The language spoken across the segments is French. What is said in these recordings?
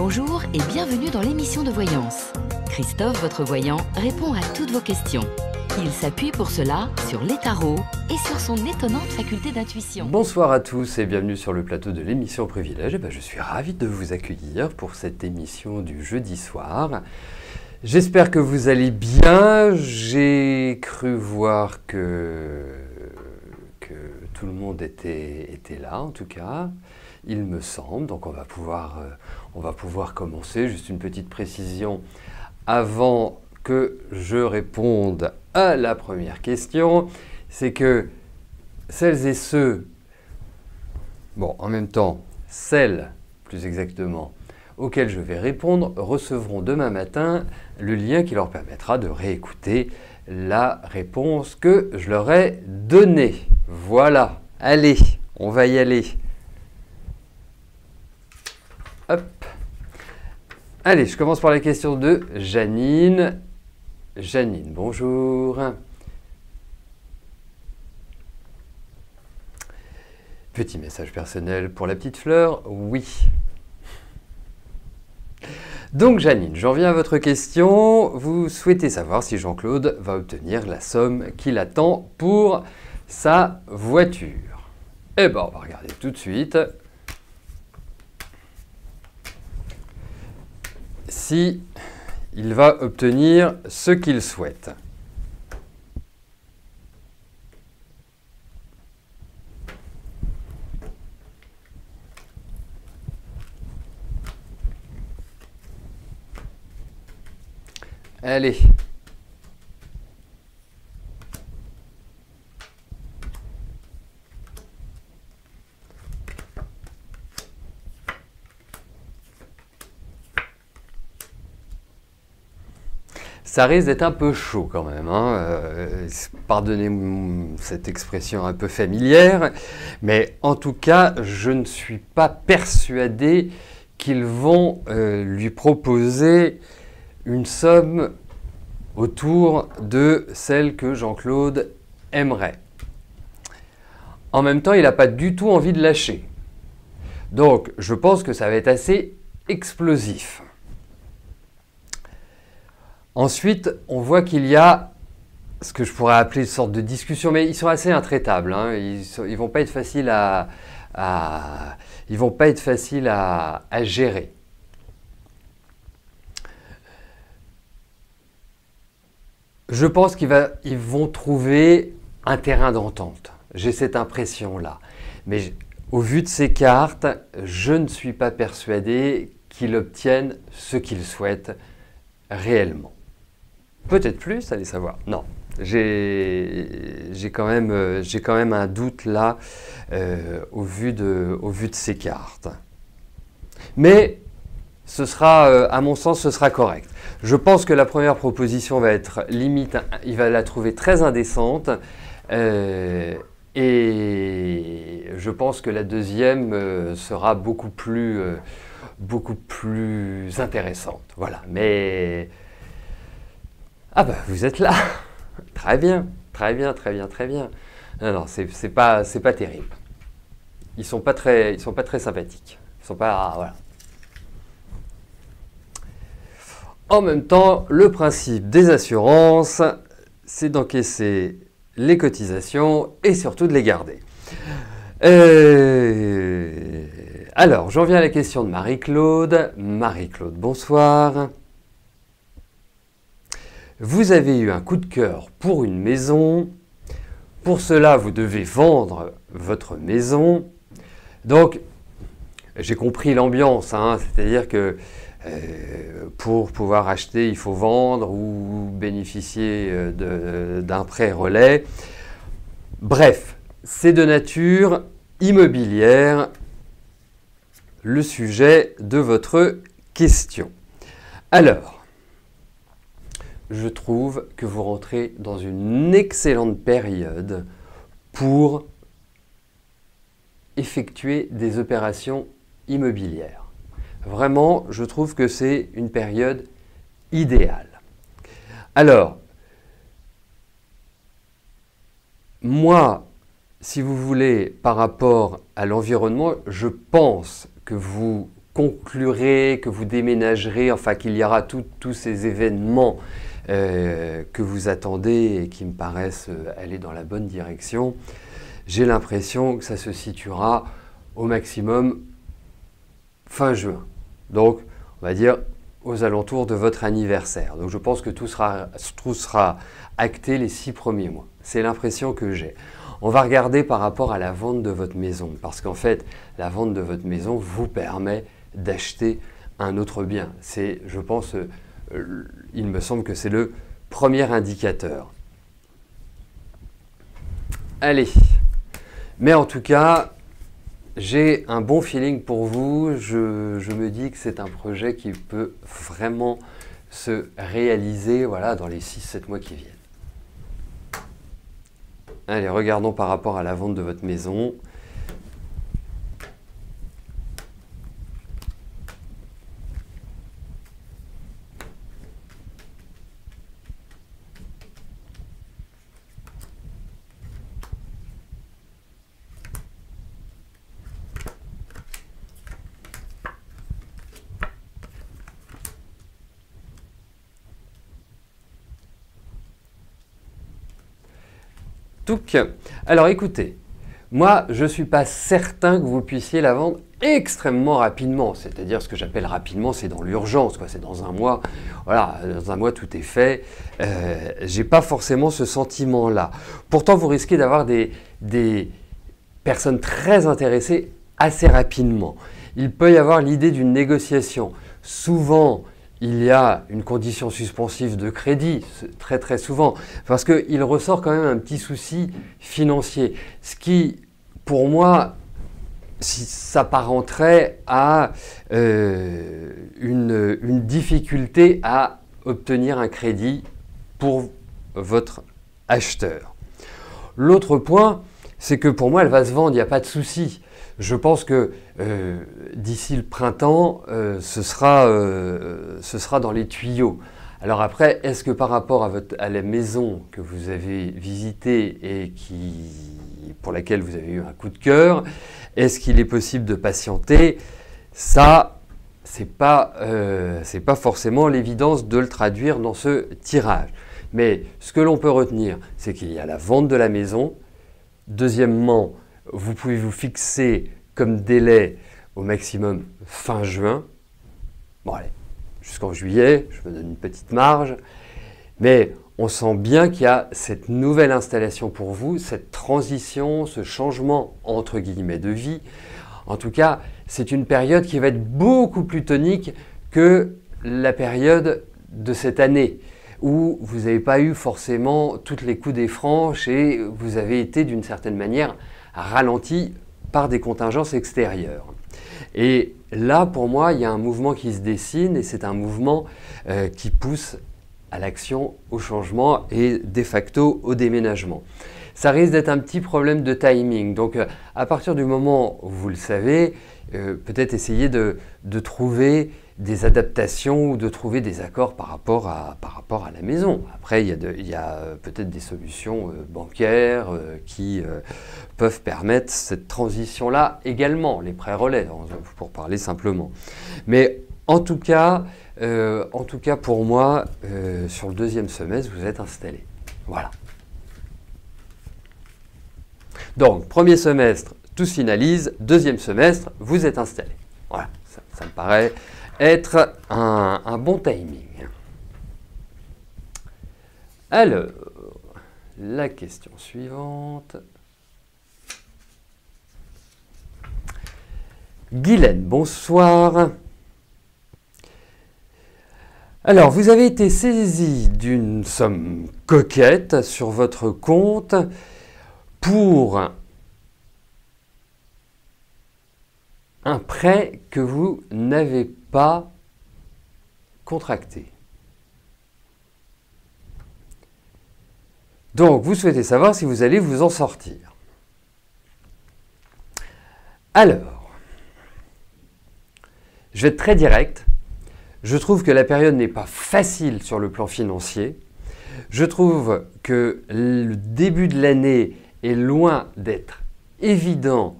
Bonjour et bienvenue dans l'émission de voyance. Christophe, votre voyant, répond à toutes vos questions. Il s'appuie pour cela sur les tarots et sur son étonnante faculté d'intuition. Bonsoir à tous et bienvenue sur le plateau de l'émission Privilège. Je suis ravi de vous accueillir pour cette émission du jeudi soir. J'espère que vous allez bien. J'ai cru voir que tout le monde était là, en tout cas, il me semble. Donc on va pouvoir commencer. Juste une petite précision avant que je réponde à la première question. C'est que celles et ceux, en même temps, celles, plus exactement, auxquelles je vais répondre, recevront demain matin le lien qui leur permettra de réécouter la réponse que je leur ai donnée. Voilà, allez, on va y aller. Hop. Allez, je commence par la question de Janine. Janine, bonjour. Petit message personnel pour la petite fleur, oui. Donc Janine, j'en viens à votre question. Vous souhaitez savoir si Jean-Claude va obtenir la somme qu'il attend pour sa voiture. Eh bien, on va regarder tout de suite si il va obtenir ce qu'il souhaite. Allez. Ça risque d'être un peu chaud quand même, hein. Pardonnez cette expression un peu familière, mais en tout cas, je ne suis pas persuadé qu'ils vont lui proposer une somme autour de celle que Jean-Claude aimerait. En même temps, il n'a pas du tout envie de lâcher. Donc, je pense que ça va être assez explosif. Ensuite, on voit qu'il y a ce que je pourrais appeler une sorte de discussion, mais ils sont assez intraitables, hein. Ils vont pas être faciles à gérer. Je pense qu'ils vont trouver un terrain d'entente. J'ai cette impression-là. Mais au vu de ces cartes, je ne suis pas persuadé qu'ils obtiennent ce qu'ils souhaitent réellement. Peut-être plus, allez savoir. Non, j'ai quand même un doute là au vu de ces cartes. Mais ce sera, à mon sens, ce sera correct. Je pense que la première proposition va être limite, il va la trouver très indécente. Et je pense que la deuxième sera beaucoup plus intéressante. Voilà, mais... Ah bah, vous êtes là. Très bien, très bien, très bien, très bien. Non, c'est pas terrible. Ils sont pas très sympathiques. Ils sont pas... Ah, voilà. En même temps, le principe des assurances, c'est d'encaisser les cotisations et surtout de les garder. Alors, j'en viens à la question de Marie-Claude. Marie-Claude, bonsoir. Vous avez eu un coup de cœur pour une maison. Pour cela, vous devez vendre votre maison. Donc, j'ai compris l'ambiance, hein, c'est-à-dire que pour pouvoir acheter, il faut vendre ou bénéficier d'un prêt relais. Bref, c'est de nature immobilière le sujet de votre question. Alors, je trouve que vous rentrez dans une excellente période pour effectuer des opérations immobilières. Vraiment, je trouve que c'est une période idéale. Alors, moi, si vous voulez, par rapport à l'environnement, je pense que vous conclurez, que vous déménagerez, enfin qu'il y aura tous ces événements que vous attendez et qui me paraissent aller dans la bonne direction, j'ai l'impression que ça se situera au maximum fin juin. Donc, on va dire aux alentours de votre anniversaire. Donc, je pense que tout sera acté les 6 premiers mois. C'est l'impression que j'ai. On va regarder par rapport à la vente de votre maison, parce qu'en fait, la vente de votre maison vous permet d'acheter un autre bien. C'est, je pense, il me semble que c'est le premier indicateur. Allez, mais en tout cas, j'ai un bon feeling pour vous. Je me dis que c'est un projet qui peut vraiment se réaliser, voilà, dans les 6-7 mois qui viennent. Allez, regardons par rapport à la vente de votre maison. Alors écoutez, moi je ne suis pas certain que vous puissiez la vendre extrêmement rapidement. C'est-à-dire ce que j'appelle rapidement, c'est dans l'urgence, c'est dans un mois. Voilà, dans un mois tout est fait. J'ai pas forcément ce sentiment-là. Pourtant, vous risquez d'avoir des personnes très intéressées assez rapidement. Il peut y avoir l'idée d'une négociation. Souvent, il y a une condition suspensive de crédit, très souvent, parce qu'il ressort quand même un petit souci financier. Ce qui, pour moi, s'apparenterait à une difficulté à obtenir un crédit pour votre acheteur. L'autre point, c'est que pour moi, elle va se vendre, il n'y a pas de souci. Je pense que d'ici le printemps, ce sera dans les tuyaux. Alors après, est-ce que par rapport à la maison que vous avez visitée et pour laquelle vous avez eu un coup de cœur, est-ce qu'il est possible de patienter? Ça, c'est pas forcément l'évidence de le traduire dans ce tirage. Mais ce que l'on peut retenir, c'est qu'il y a la vente de la maison. Deuxièmement, vous pouvez vous fixer comme délai au maximum fin juin. Bon allez, jusqu'en juillet, je me donne une petite marge. Mais on sent bien qu'il y a cette nouvelle installation pour vous, cette transition, ce changement entre guillemets de vie. En tout cas, c'est une période qui va être beaucoup plus tonique que la période de cette année, où vous n'avez pas eu forcément toutes les coudées franches et vous avez été d'une certaine manière ralenti par des contingences extérieures. Et là, pour moi, il y a un mouvement qui se dessine et c'est un mouvement qui pousse à l'action, au changement et de facto au déménagement. Ça risque d'être un petit problème de timing. Donc, à partir du moment où vous le savez, peut-être essayer de trouver des adaptations ou de trouver des accords par rapport à la maison. Après, il y a peut-être des solutions bancaires qui peuvent permettre cette transition-là également, les prêts relais, pour parler simplement. Mais en tout cas pour moi, sur le deuxième semestre, vous êtes installé. Voilà. Donc, premier semestre, tout se finalise. Deuxième semestre, vous êtes installé. Voilà, ça me paraît être un bon timing. Alors, la question suivante. Guylaine, bonsoir. Alors, vous avez été saisi d'une somme coquette sur votre compte pour un prêt que vous n'avez pas contracté. Donc, vous souhaitez savoir si vous allez vous en sortir. Alors, je vais être très direct. Je trouve que la période n'est pas facile sur le plan financier. Je trouve que le début de l'année est loin d'être évident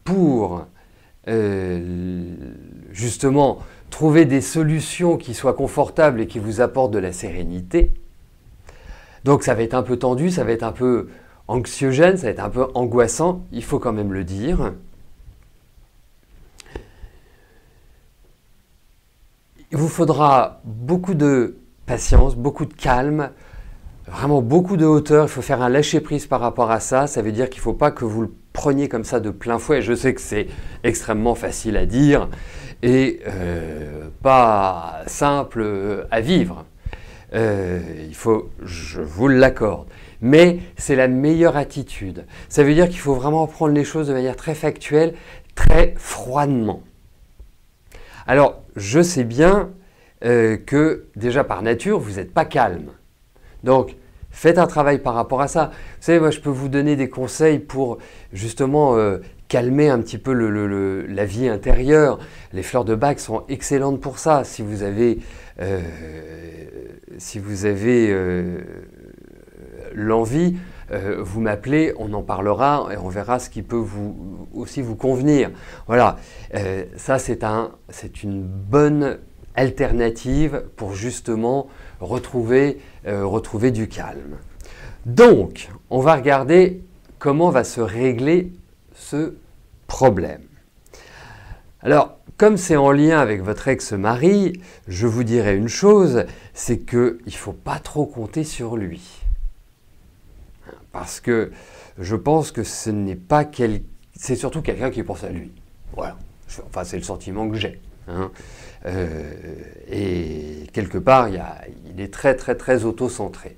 pour justement trouver des solutions qui soient confortables et qui vous apportent de la sérénité. Donc ça va être un peu tendu, ça va être un peu anxiogène, ça va être un peu angoissant, il faut quand même le dire. Il vous faudra beaucoup de patience, beaucoup de calme, vraiment beaucoup de hauteur. Il faut faire un lâcher-prise par rapport à ça. Ça veut dire qu'il ne faut pas que vous le preniez comme ça de plein fouet. Je sais que c'est extrêmement facile à dire et pas simple à vivre. Je vous l'accorde. Mais c'est la meilleure attitude. Ça veut dire qu'il faut vraiment prendre les choses de manière très factuelle, très froidement. Alors, je sais bien que déjà par nature, vous n'êtes pas calme. Donc, faites un travail par rapport à ça. Vous savez, moi, je peux vous donner des conseils pour justement calmer un petit peu la vie intérieure. Les fleurs de Bach sont excellentes pour ça. Si vous avez, l'envie, vous m'appelez, on en parlera et on verra ce qui peut aussi vous convenir. Voilà, ça c'est une bonne alternative pour justement retrouver du calme. Donc, on va regarder comment va se régler ce problème. Alors, comme c'est en lien avec votre ex-mari, je vous dirais une chose, c'est qu'il ne faut pas trop compter sur lui. Parce que je pense que ce n'est pas c'est surtout quelqu'un qui pense à lui. Voilà. Enfin, c'est le sentiment que j'ai. Hein. Et quelque part, il est très, très, très auto-centré.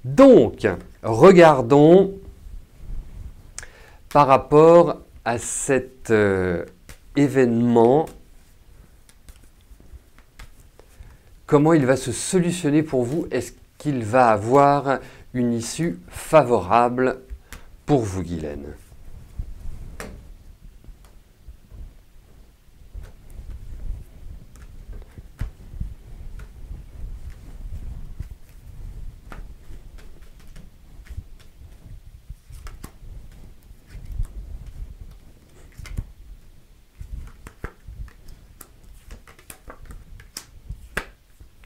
Donc, regardons par rapport à cet événement, comment il va se solutionner pour vous. Est-ce qu'il va avoir une issue favorable pour vous, Guylaine?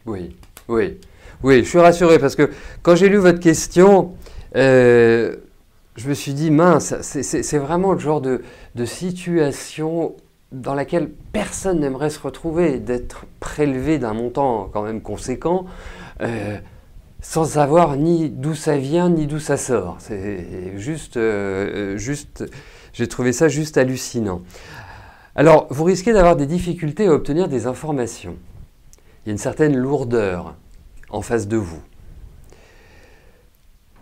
Oui, oui, oui, je suis rassuré parce que quand j'ai lu votre question, je me suis dit, mince, c'est vraiment le genre de situation dans laquelle personne n'aimerait se retrouver, d'être prélevé d'un montant quand même conséquent, sans savoir ni d'où ça vient, ni d'où ça sort. C'est juste, j'ai trouvé ça juste hallucinant. Alors, vous risquez d'avoir des difficultés à obtenir des informations. Il y a une certaine lourdeur en face de vous.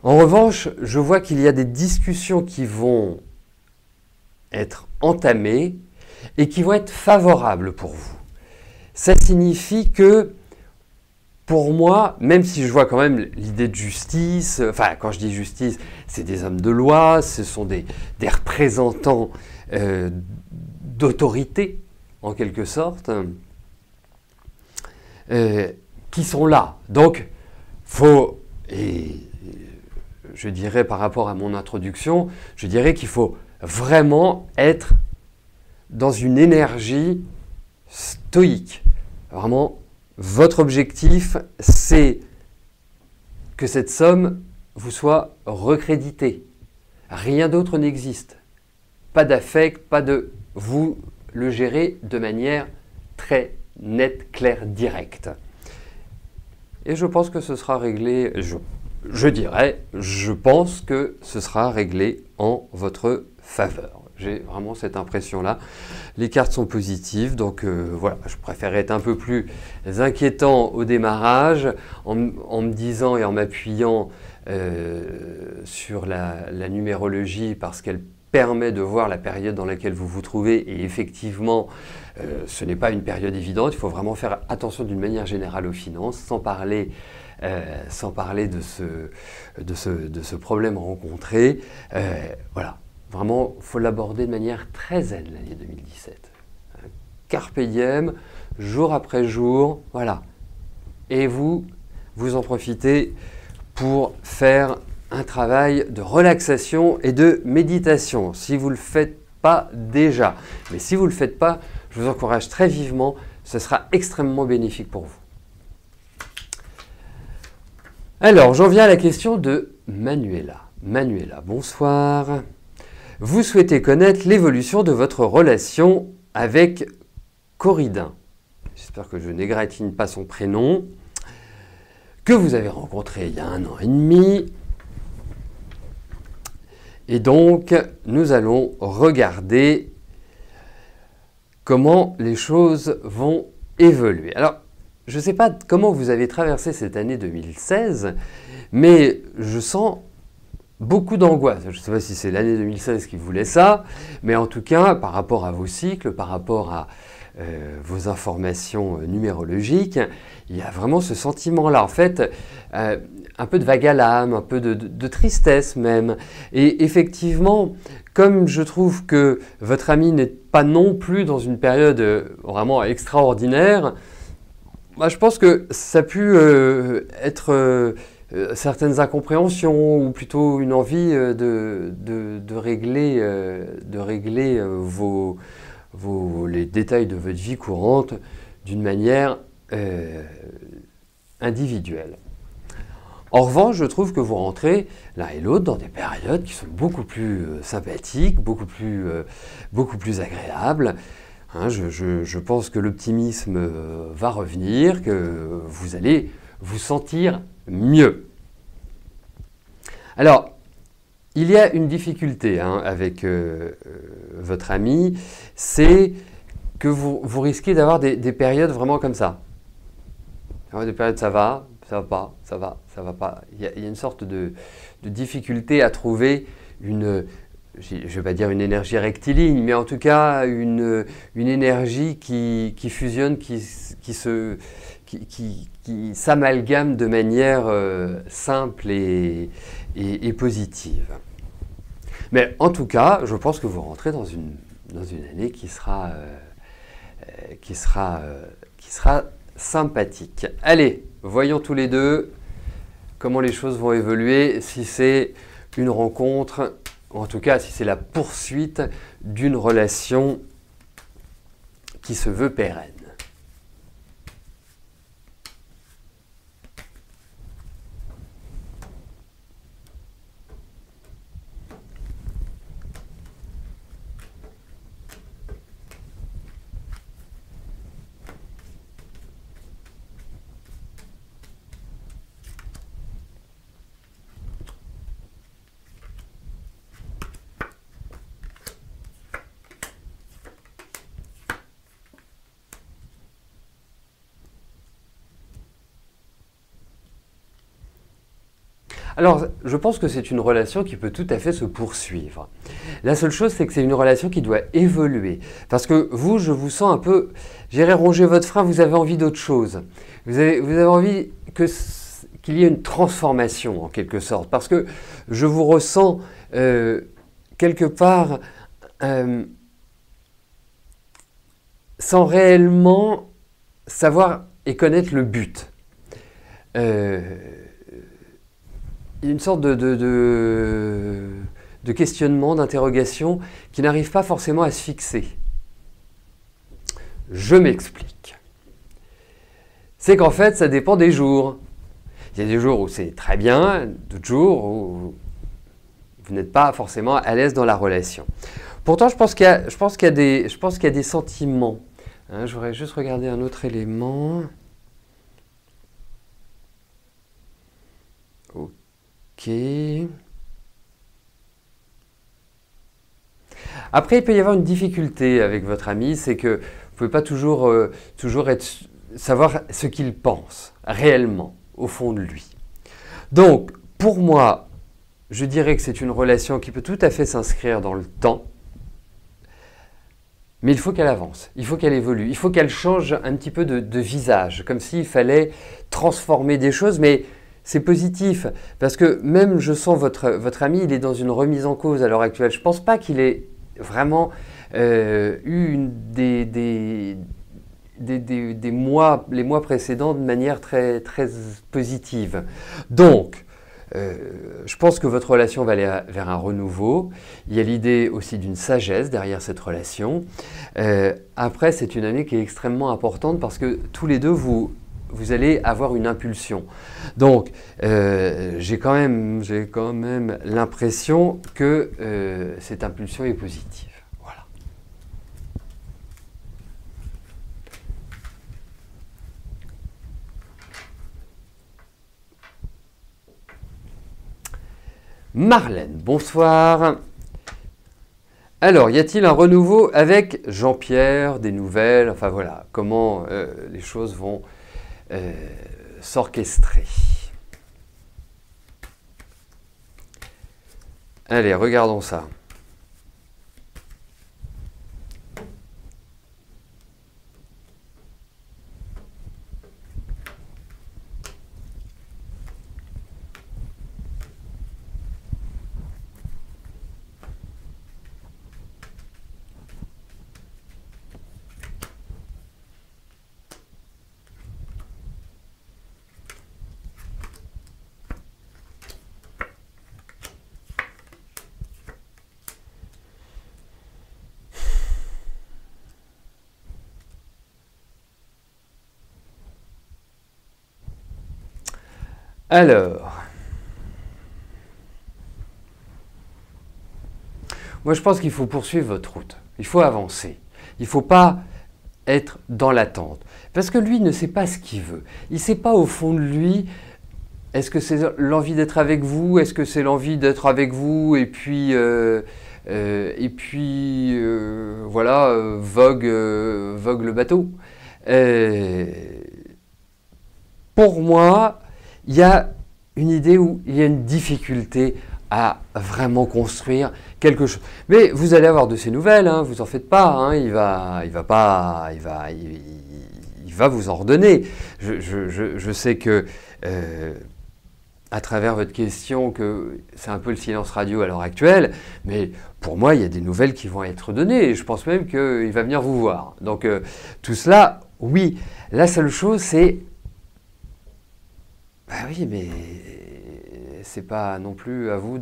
En revanche, je vois qu'il y a des discussions qui vont être entamées et qui vont être favorables pour vous. Ça signifie que, pour moi, même si je vois quand même l'idée de justice, enfin quand je dis justice, c'est des hommes de loi, ce sont des représentants d'autorité, en quelque sorte, qui sont là. Donc, et je dirais par rapport à mon introduction, je dirais qu'il faut vraiment être dans une énergie stoïque. Vraiment, votre objectif, c'est que cette somme vous soit recréditée. Rien d'autre n'existe. Pas d'affect, pas de... Vous le gérez de manière très nette, claire, directe. Et je pense que ce sera réglé, je pense que ce sera réglé en votre faveur. J'ai vraiment cette impression-là. Les cartes sont positives, donc voilà, je préférais être un peu plus inquiétant au démarrage, en me disant et en m'appuyant sur la numérologie, parce qu'elle permet de voir la période dans laquelle vous vous trouvez, et effectivement, ce n'est pas une période évidente. Il faut vraiment faire attention d'une manière générale aux finances, sans parler de ce problème rencontré. Voilà, vraiment, il faut l'aborder de manière très zen, l'année 2017. Carpe diem, jour après jour, voilà. Et vous en profitez pour faire un travail de relaxation et de méditation, si vous ne le faites pas déjà. Mais si vous ne le faites pas, je vous encourage très vivement, ce sera extrêmement bénéfique pour vous. Alors, j'en viens à la question de Manuela. Manuela, bonsoir. Vous souhaitez connaître l'évolution de votre relation avec Coridin. J'espère que je n'égratigne pas son prénom. Que vous avez rencontré il y a 1 an et demi. Et donc, nous allons regarder comment les choses vont évoluer. Alors, je ne sais pas comment vous avez traversé cette année 2016, mais je sens beaucoup d'angoisse. Je ne sais pas si c'est l'année 2016 qui voulait ça, mais en tout cas, par rapport à vos cycles, par rapport à vos informations numérologiques, il y a vraiment ce sentiment-là. En fait, un peu de vague à l'âme, un peu de tristesse même. Et effectivement, comme je trouve que votre ami n'est pas non plus dans une période vraiment extraordinaire, bah, je pense que ça a pu être certaines incompréhensions ou plutôt une envie de régler les détails de votre vie courante d'une manière individuelle. En revanche, je trouve que vous rentrez l'un et l'autre dans des périodes qui sont beaucoup plus sympathiques, beaucoup plus agréables. Hein, je pense que l'optimisme va revenir, que vous allez vous sentir mieux. Alors, il y a une difficulté avec votre ami, c'est que vous risquez d'avoir des périodes vraiment comme ça. Des périodes ça va pas, ça va pas. Il y a une sorte de difficulté à trouver une, je ne vais pas dire une énergie rectiligne, mais en tout cas une énergie qui fusionne, qui s'amalgame de manière simple et positive. Mais en tout cas, je pense que vous rentrez dans une année qui sera sympathique. Allez, voyons tous les deux comment les choses vont évoluer, si c'est une rencontre, en tout cas si c'est la poursuite d'une relation qui se veut pérenne. Alors, je pense que c'est une relation qui peut tout à fait se poursuivre. La seule chose, c'est que c'est une relation qui doit évoluer. Parce que vous, je vous sens un peu, j'irai ronger votre frein, vous avez envie d'autre chose. Vous avez envie qu'il y ait une transformation, en quelque sorte. Parce que je vous ressens quelque part sans réellement savoir et connaître le but. Une sorte de questionnement, d'interrogation qui n'arrive pas forcément à se fixer. Je m'explique. C'est qu'en fait, ça dépend des jours. Il y a des jours où c'est très bien, d'autres jours où vous n'êtes pas forcément à l'aise dans la relation. Pourtant, je pense qu'il y a des sentiments. Hein, je voudrais juste regarder un autre élément. Ok. Après, il peut y avoir une difficulté avec votre ami, c'est que vous ne pouvez pas toujours savoir ce qu'il pense réellement au fond de lui. Donc, pour moi, je dirais que c'est une relation qui peut tout à fait s'inscrire dans le temps, mais il faut qu'elle avance, il faut qu'elle évolue, il faut qu'elle change un petit peu de visage, comme s'il fallait transformer des choses, mais c'est positif, parce que même je sens votre ami, il est dans une remise en cause à l'heure actuelle. Je ne pense pas qu'il ait vraiment eu les mois précédents de manière très, très positive. Donc, je pense que votre relation va aller vers un renouveau. Il y a l'idée aussi d'une sagesse derrière cette relation. Après, c'est une année qui est extrêmement importante parce que tous les deux, vous allez avoir une impulsion. Donc, j'ai quand même l'impression que cette impulsion est positive. Voilà. Marlène, bonsoir. Alors, y a-t-il un renouveau avec Jean-Pierre, des nouvelles? Enfin voilà, comment les choses vont s'orchestrer. Allez, regardons ça. Alors, moi je pense qu'il faut poursuivre votre route, il faut avancer, il ne faut pas être dans l'attente, parce que lui ne sait pas ce qu'il veut, il ne sait pas au fond de lui, est-ce que c'est l'envie d'être avec vous, est-ce que c'est l'envie d'être avec vous, et puis voilà, vogue le bateau. Pour moi, il y a une idée où il y a une difficulté à vraiment construire quelque chose. Mais vous allez avoir de ces nouvelles, hein, vous en faites pas, hein, il va vous en redonner. Je sais que à travers votre question que c'est un peu le silence radio à l'heure actuelle, mais pour moi, il y a des nouvelles qui vont être données et je pense même qu'il va venir vous voir. Donc tout cela, oui. La seule chose, c'est bah oui, mais c'est pas non plus à vous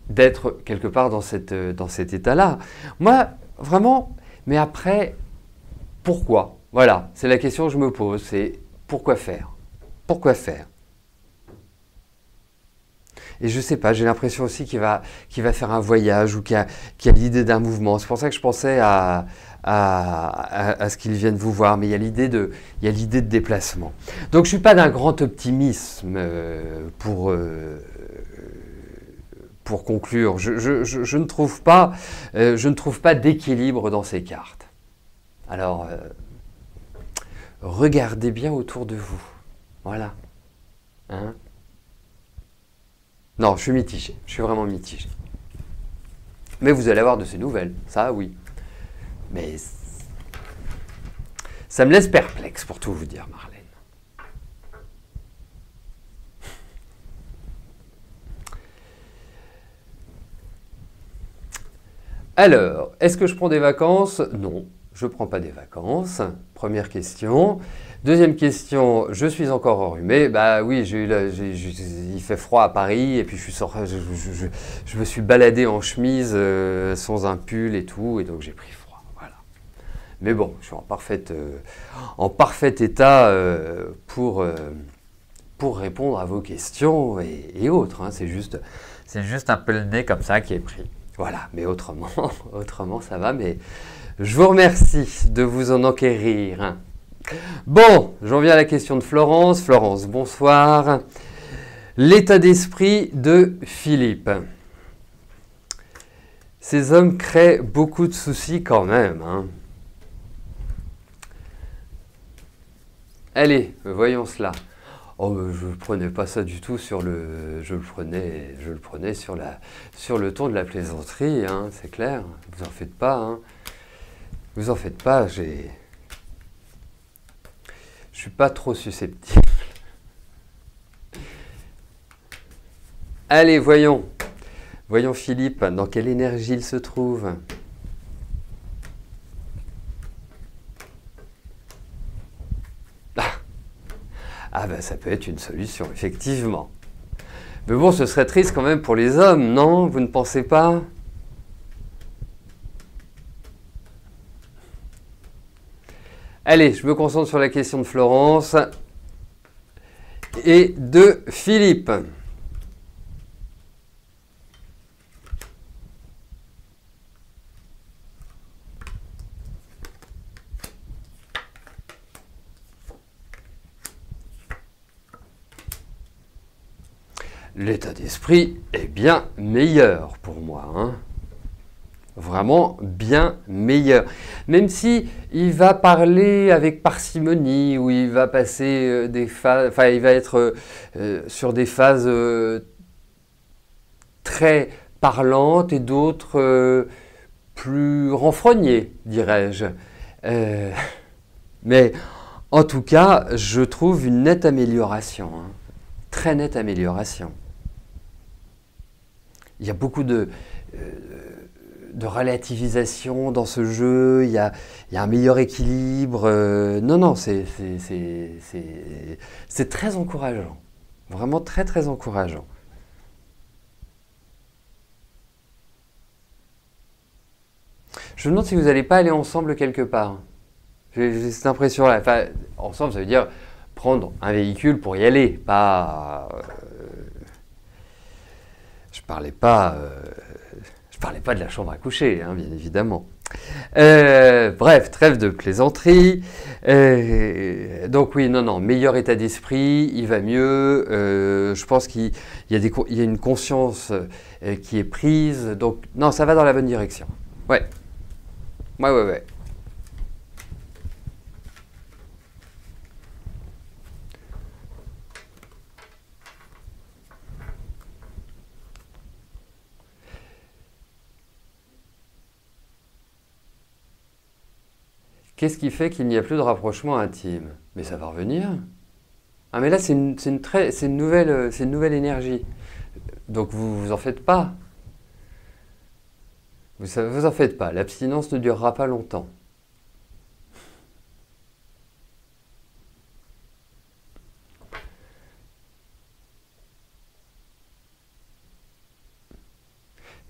d'être quelque part dans cet état-là. Moi, vraiment, mais après, pourquoi? Voilà, c'est la question que je me pose, c'est pourquoi faire? Pourquoi faire? Et je sais pas, j'ai l'impression aussi qu'il va faire un voyage ou qu'il a l'idée d'un mouvement. C'est pour ça que je pensais à ce qu'ils viennent vous voir, mais il y a l'idée de déplacement. Donc je ne suis pas d'un grand optimisme pour conclure. Je ne trouve pas, d'équilibre dans ces cartes. Alors, regardez bien autour de vous. Voilà. Hein? Non, je suis mitigé. Je suis vraiment mitigé. Mais vous allez avoir de ces nouvelles. Ça, oui. Mais ça me laisse perplexe, pour tout vous dire, Marlène. Alors, est-ce que je prends des vacances? Non, je ne prends pas des vacances. Première question. Deuxième question, je suis encore enrhumé. Bah oui, il fait froid à Paris et puis je me suis baladé en chemise sans un pull et tout, et donc j'ai pris froid. Voilà. Mais bon, je suis en parfait état pour répondre à vos questions et autres. Hein. C'est juste un peu le nez comme ça qui est pris. Voilà, mais autrement ça va. Mais je vous remercie de vous en enquérir. Bon, j'en viens à la question de Florence. Florence, bonsoir. L'état d'esprit de Philippe. Ces hommes créent beaucoup de soucis quand même. Hein. Allez, voyons cela. Oh, je ne prenais pas ça du tout sur le... Je le prenais sur le ton de la plaisanterie, hein, c'est clair. Vous en faites pas. Hein. Vous en faites pas, je suis pas trop susceptible. Allez, voyons. Voyons Philippe, dans quelle énergie il se trouve. Ah ben ça peut être une solution, effectivement. Mais bon, ce serait triste quand même pour les hommes, non? Vous ne pensez pas? Allez, je me concentre sur la question de Florence et de Philippe. L'état d'esprit est bien meilleur pour moi, hein. Vraiment bien meilleur. Même si il va parler avec parcimonie, ou il va passer des phases, enfin il va être sur des phases très parlantes et d'autres plus renfrognées, dirais-je. Mais en tout cas, je trouve une nette amélioration, hein. Très nette amélioration. Il y a beaucoup de relativisation dans ce jeu, il y a un meilleur équilibre. Non, non, c'est très encourageant. Vraiment très, très encourageant. Je me demande si vous n'allez pas aller ensemble quelque part. J'ai cette impression-là. Enfin, ensemble, ça veut dire prendre un véhicule pour y aller, pas... je parlais pas de la chambre à coucher, hein, bien évidemment. Bref, trêve de plaisanterie. Donc oui, non, non, meilleur état d'esprit, il va mieux. Je pense qu'il y a une conscience qui est prise. Donc non, ça va dans la bonne direction. Ouais. Ouais. Qu'est-ce qui fait qu'il n'y a plus de rapprochement intime? Mais ça va revenir. Ah mais là c'est une nouvelle énergie. Donc vous en faites pas. Vous en faites pas. L'abstinence ne durera pas longtemps.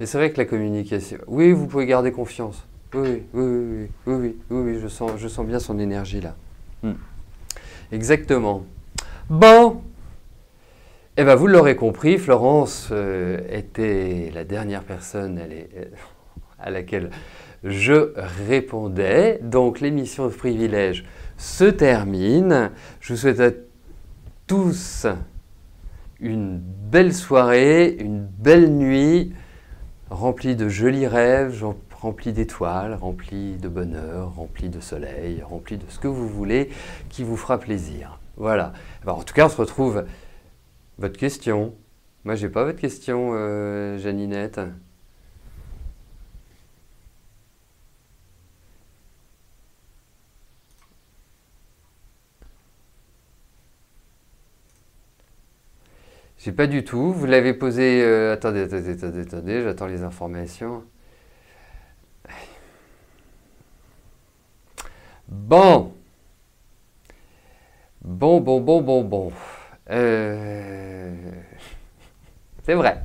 Mais c'est vrai que la communication. Oui, vous pouvez garder confiance. Oui, je sens bien son énergie là. Exactement. Bon, eh ben vous l'aurez compris, Florence était la dernière personne à laquelle je répondais. Donc l'émission de Privilège se termine. Je vous souhaite à tous une belle soirée, une belle nuit, remplie de jolis rêves, remplie d'étoiles, remplie de bonheur, remplie de soleil, remplie de ce que vous voulez qui vous fera plaisir. Voilà. Alors, en tout cas, on se retrouve. Votre question? Moi, j'ai pas votre question, Janinette. J'ai pas du tout. Vous l'avez posé. Attendez, j'attends les informations. Bon. Bon. C'est vrai,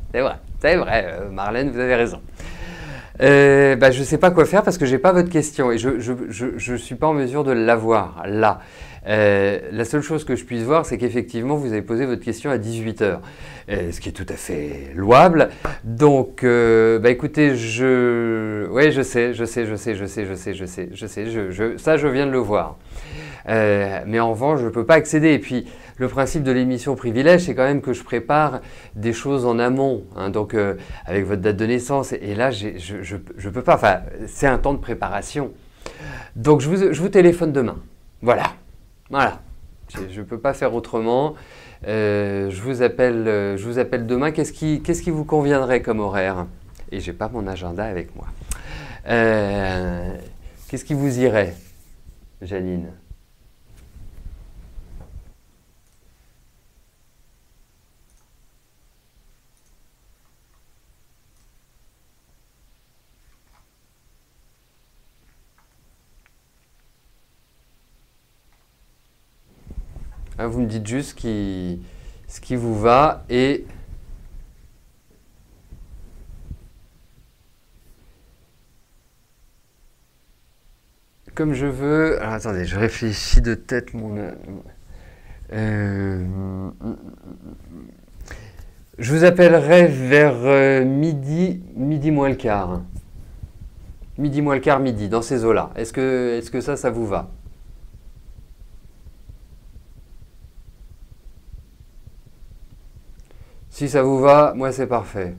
Marlène, vous avez raison. Je ne sais pas quoi faire parce que j'ai pas votre question et je suis pas en mesure de l'avoir là. La seule chose que je puisse voir, c'est qu'effectivement, vous avez posé votre question à 18h, ce qui est tout à fait louable. Donc, écoutez, je sais, ça, je viens de le voir. Mais en revanche, je ne peux pas accéder. Et puis, le principe de l'émission Privilège, c'est quand même que je prépare des choses en amont, hein, donc avec votre date de naissance. Et là, je ne peux pas. Enfin, c'est un temps de préparation. Donc, je vous téléphone demain. Voilà. Je ne peux pas faire autrement. Je vous appelle demain. Qu'est-ce qui vous conviendrait comme horaire? Et j'ai pas mon agenda avec moi. Qu'est-ce qui vous irait, Janine? Hein, vous me dites juste ce qui vous va et comme je veux. Alors attendez, je réfléchis de tête je vous appellerai vers midi moins le quart. Midi moins le quart, midi, dans ces eaux-là. Est-ce que ça vous va? Si ça vous va, moi c'est parfait.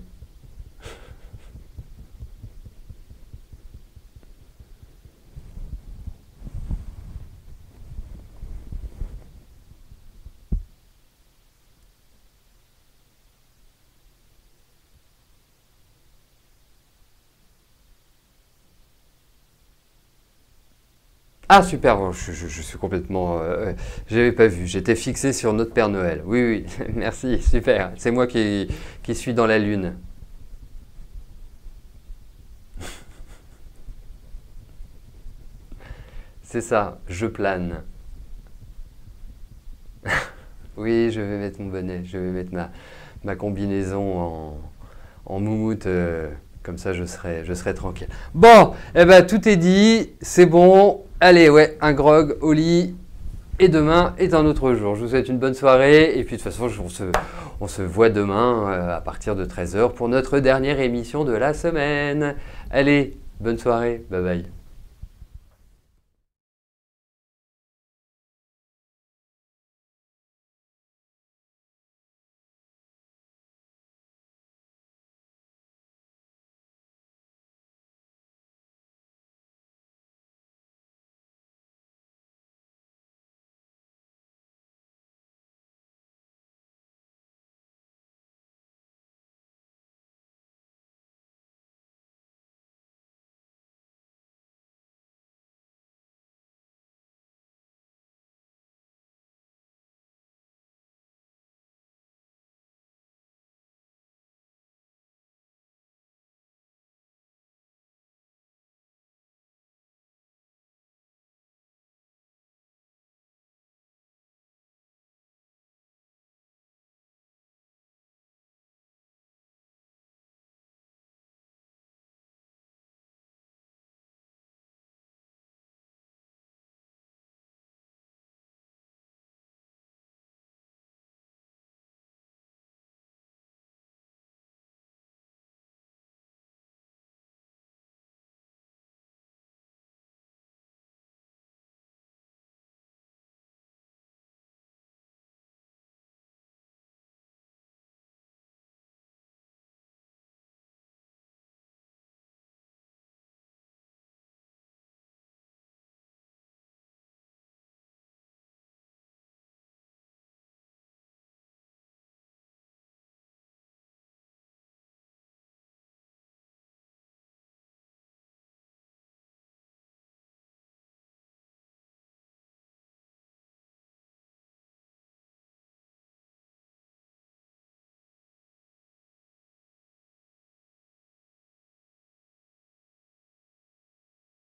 Ah super, bon, je suis complètement... j'avais pas vu, j'étais fixé sur notre Père Noël. Oui, oui, merci, super. C'est moi qui suis dans la lune. C'est ça, je plane. Oui, je vais mettre mon bonnet, je vais mettre ma combinaison en moumoute, comme ça je serai tranquille. Bon, eh ben tout est dit, c'est bon. Allez, ouais, un grog au lit. Et demain est un autre jour. Je vous souhaite une bonne soirée. Et puis de toute façon, on se voit demain à partir de 13 h pour notre dernière émission de la semaine. Allez, bonne soirée. Bye bye.